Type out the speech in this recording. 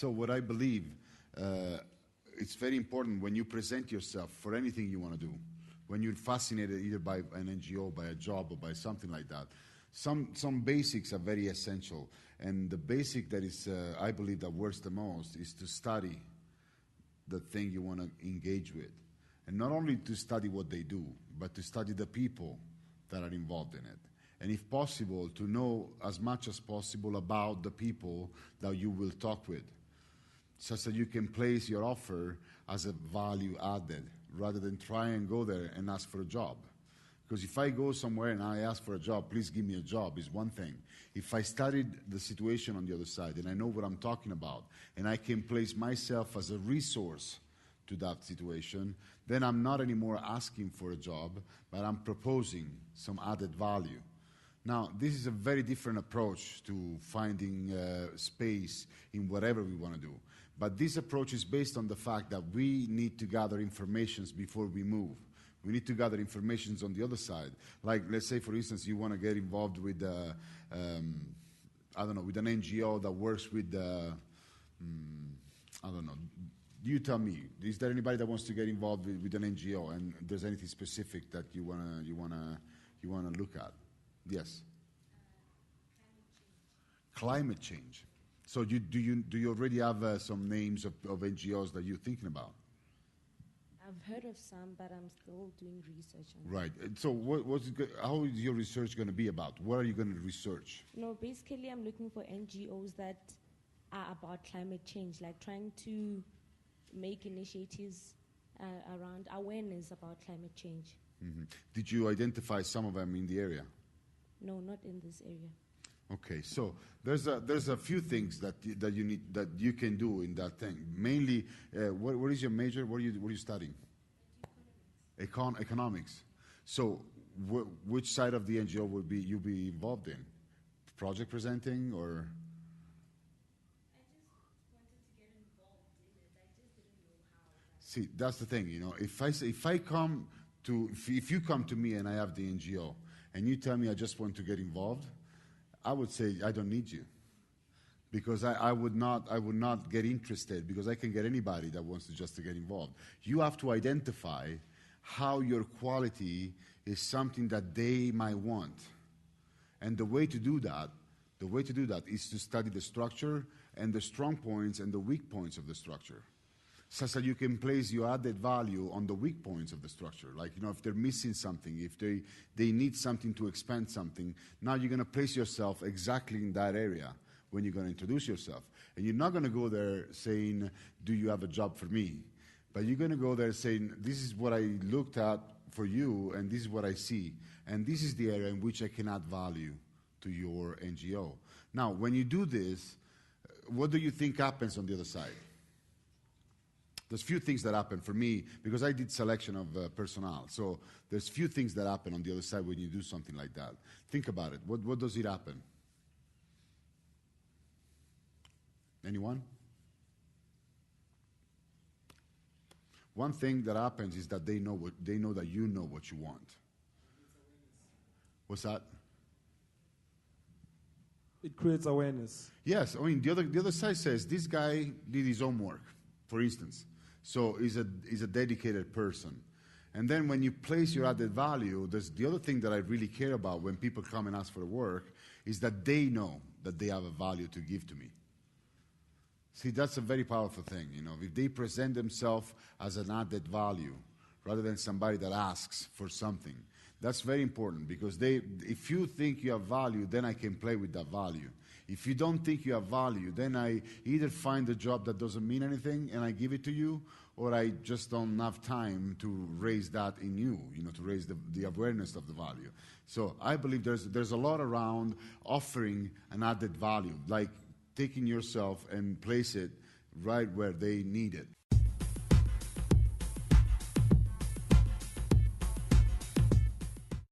So what I believe, it's very important when you present yourself for anything you want to do, when you're fascinated either by an NGO, by a job, or by something like that, some basics are very essential. And the basic that is, I believe, that works the most is to study the thing you want to engage with. And not only to study what they do, but to study the people that are involved in it. And if possible, to know as much as possible about the people that you will talk with, such that you can place your offer as a value added, rather than try and go there and ask for a job. Because if I go somewhere and I ask for a job, please give me a job, is one thing. If I studied the situation on the other side and I know what I'm talking about, and I can place myself as a resource to that situation, then I'm not anymore asking for a job, but I'm proposing some added value. Now, this is a very different approach to finding space in whatever we want to do. But this approach is based on the fact that we need to gather information before we move. We need to gather information on the other side. Like, let's say, for instance, you want to get involved with, I don't know, with an NGO that works with, I don't know. You tell me, is there anybody that wants to get involved with an NGO, and there's anything specific that you wanna look at? Yes. Climate change. So do you already have some names of NGOs that you're thinking about? I've heard of some, but I'm still doing research on Right. So how is your research going to be about? What are you going to research? No, basically I'm looking for NGOs that are about climate change, like trying to make initiatives around awareness about climate change. Mm-hmm. Did you identify some of them in the area? No, not in this area. Okay, so there's a few things that you can do in that thing. Mainly, what is your major? What are you studying? Economics. So, which side of the NGO would you be involved in? Project presenting, or? I just wanted to get involved in it. I just didn't know how. See, that's the thing. If you come to me and I have the NGO, and you tell me I just want to get involved, I would say I don't need you, because I would not get interested, because I can get anybody that wants to get involved. You have to identify how your quality is something that they might want, and the way to do that is to study the structure and the strong points and the weak points of the structure, such that you can place your added value on the weak points of the structure. Like, if they're missing something, if they need something to expand something, now you're going to place yourself exactly in that area when you're going to introduce yourself. And you're not going to go there saying, do you have a job for me? But you're going to go there saying, this is what I looked at for you, and this is what I see. And this is the area in which I can add value to your NGO. Now, when you do this, what do you think happens on the other side? There's few things that happen for me, because I did selection of personnel. So there's few things that happen on the other side when you do something like that. Think about it. What does it happen? Anyone? One thing that happens is that they know that you know what you want. What's that? It creates awareness. Yes, I mean the other side says this guy did his homework, for instance. So he's a dedicated person. And then when you place your added value, there's the other thing that I really care about when people come and ask for work is that they know that they have a value to give to me. See, that's a very powerful thing, if they present themselves as an added value rather than somebody that asks for something. That's very important, because if you think you have value, then I can play with that value. If you don't think you have value, then I either find a job that doesn't mean anything and I give it to you, or I just don't have time to raise that in you, to raise the awareness of the value. So I believe there's a lot around offering an added value, like taking yourself and place it right where they need it.